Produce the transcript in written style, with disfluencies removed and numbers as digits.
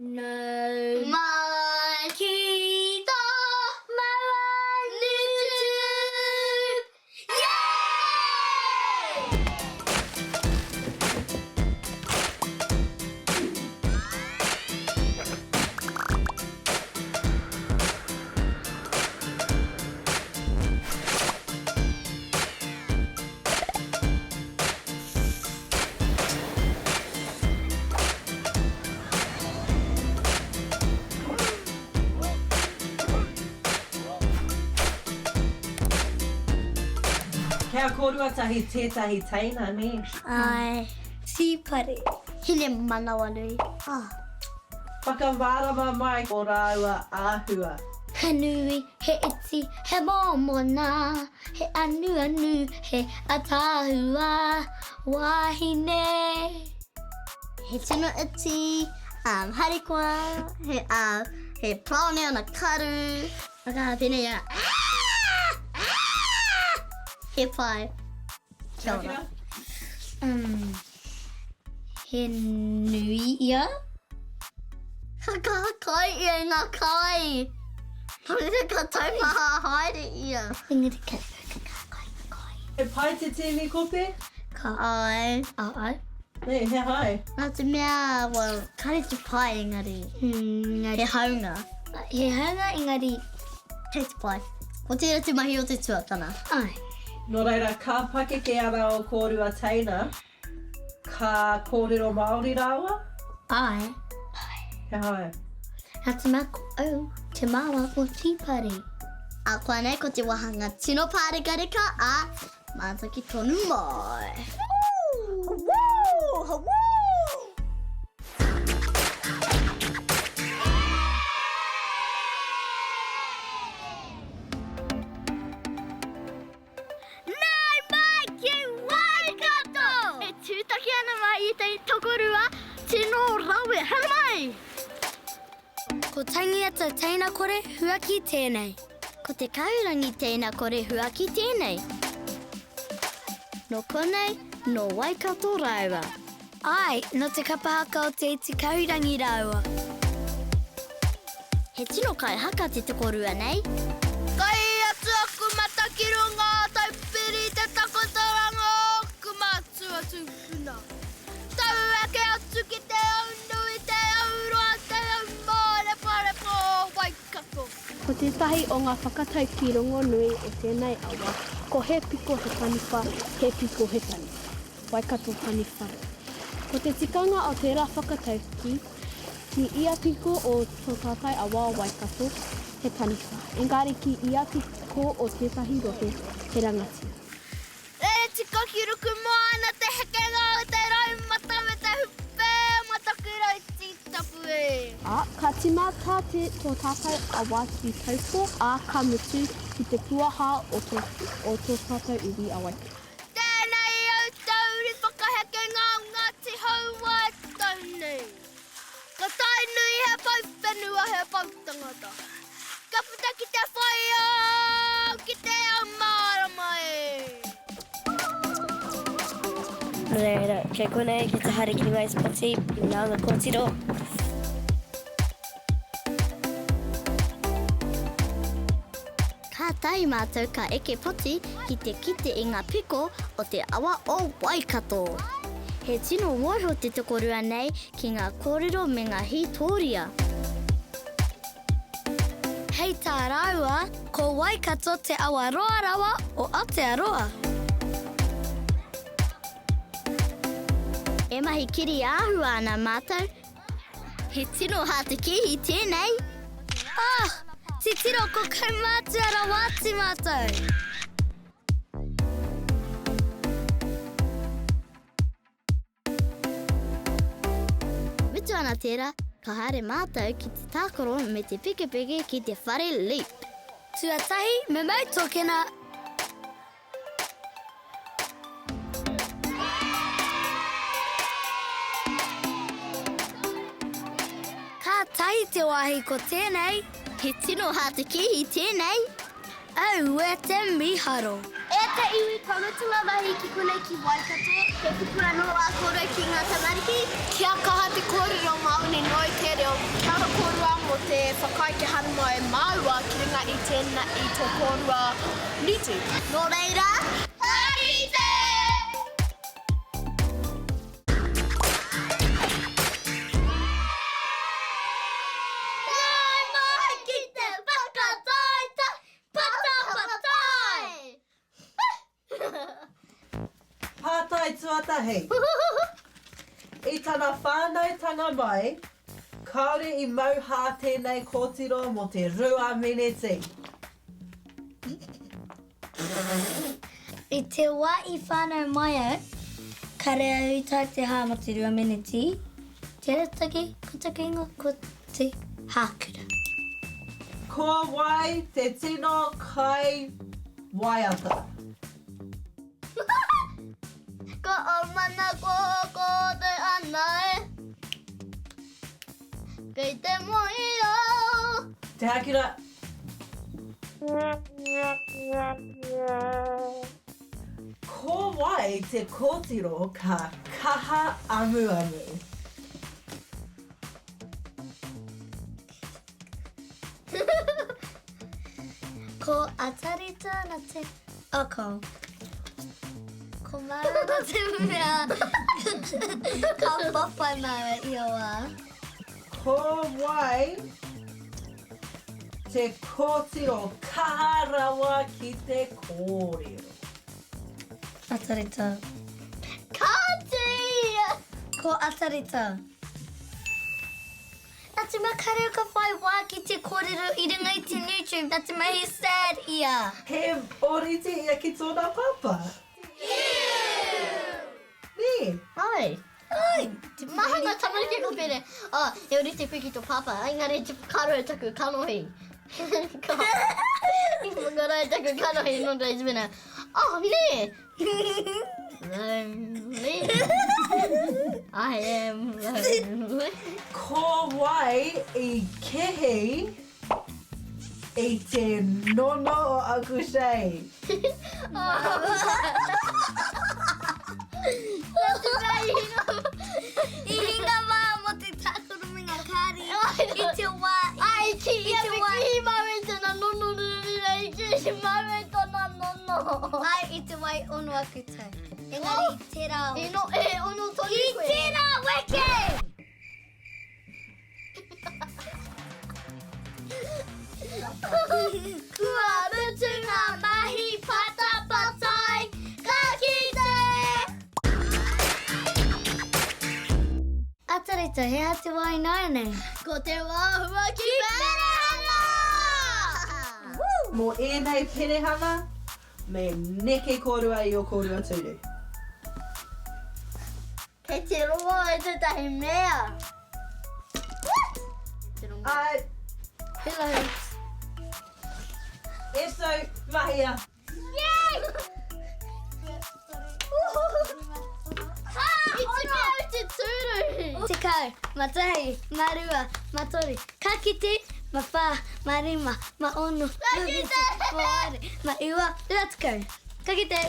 No. Mai ki tō maua Nūtube! Kia kōrua tahi tētahi teina, ne? Ai. Tīpare. Hine manawa nui. Whakawārama mai o rāua āhua. He nui, he iti, he mōmona, he anu, he atahua, wahine. He tino iti, harikoa, he praone ona karu. Whakahapene ia. He pai. Kia ora. He nui ia. Kai ia ngā kai. Hore ka taumaha haere ia. Engari kai. He pai te tēnei kope? Ai. Ai. Ne, he hai. Nā te mea, well, kare te pai engari. He haunga. He hanga engari. Kei te pai. Ko tērā te mahi o te tuatana. Ai. Nō reira, ka pake ke ara o kōrua teina, ka kōrero Māori rāua? Ai. He hai. Nā te mea ko au, te māwa o tīpare. A koa nei, ko te wahanga tino pārekareka a mātaki tonu mai. Hawoo! Hawoo! Nai mai ki waikato! E tūtaki ana mai I tei tokoru wa tino rawe. Hana mai! Ko tangi ata teina kore huaki tēnei. Ko te kaurangi teina kore huaki tēnei. No konei, no waikato rāua. Ai, no te kapahaka o te iti kaurangi rāua. He tino kai haka te tokorua nei. Kai atu aku matakiro ngā taupiri te takotoranga aku mātu atu puna. Tau ake atu ki te au nui, te au roa, te au mōrepo waikato. Ko tētahi o ngā whakatau ki rongo nui o tēnei awa, ko he piko he taniwha, he piko he taniwha. Waikato taniwhare. Ko te tikanga o tērā whakatau ki ia piko o tō tātai awa o Waikato, he taniwha. Engari ki ia piko o tētahi rohe, he rangatia. E te kakiruku moana te hekenga o te raumata me te hupe matakura I tītapu e. Ka tīmata tō tātai awa ki taupo, ka mutu ki te puaha o tō tātai uri a Waikato. Tēnei au tauri whakahekenga o Ngāti Haua e taunei. Ka tai nui he pauwhenua he pautangata. Ka puta ki te whaia, ki te au mārama e. Reira, kia konei, ki te haere ki mai spati, nānga kōtiro. Ka tai mātou ka eke poti ki te kite I ngā piko o te awa o Waikato. He tino waiho te tokorua nei ki ngā kōrero me ngā hitoria. Hei tā rāua, ko Waikato te awa roa rawa o Aotearoa. E mahi kiri āhua ana mātou. He tino hāte kihi tēnei. Te tiro ko kaumātua wāti mātou. Mitu ana tērā, ka haere mātou ki te tākoro me te pikepike ki te whare leap. Tuatahi, me mau tōkena. Ka tahi te wahi ko tēnei. He tino hāte kihi tēnei. Au, e te miharo. E te iwi kaunatanga mahi ki konei ki Waikato. He pupura no a kore ki ngā tamariki. Kia kaha te kōrero Māori noi te reo. whakaike hana mai māua ki runga I tēnā I tō kōrua Nūtube. Nō reira, haere! Pātai tuatahi. I tana whānautanga mai, kaore I mauhā tēnei kōtiro mo te rua miniti. I te wā I whānau mai au, ka rea utai te hā mo te rua miniti, te rataki ko te kinga ko te Haakura. Ko wai te tino kai waiata. Ko o mana ko te ana e. Kei te moia. Te Haakura. Ko wai te kōtiro ka kaha amu amu. Ko Atareta and Te Haakura. Ko mara na te mea ka papai mai I o wā. Ko wai te kōtiro kaharawa ki te kōrero. Atareta. Kati! Ko Atareta. Nā te mea ka reo ka whai wā ki te kōrero I runga I te Nūtube. Nā te mea he sad ia. He oriti ia ki tōna papa. Ni. Ai. Ai, te Mahi ngā tamariki ko pere. E orite koe ki tō papa. Engari te karo e taku kanohi. I whakara e taku kanohi no reis mena. Oh, ne! Lonely. I am lonely. Ko wai I kehi I te nono o akushei. I hinga wā mo te takuruminga kāri. I te wā, Ai, ki I ia te me wā. ki mawe tēnā nono rurira I ki mawe tōna nono. Ai, I te wai ono aku tau. Engari, tērā E no, e ono tōni I koe. tērā weke! Kua rutu ngā mahi pata patai, ka kite! Atareta, he a te wai nai nei. Ko te wāhua ki perehana! Mō ēnei perehana, me neke kōrua I o kōrua tūru. Kei te rongo e tētahi mea. Te rongo. Hello. Eso, mahia. Yay! I te mea te tūru. Te kau, matahi, marua, matori, ka kite, ma whā, ma rima, ma ono, Ka kite! ma ware, ma iwa, let's go. Ka kite.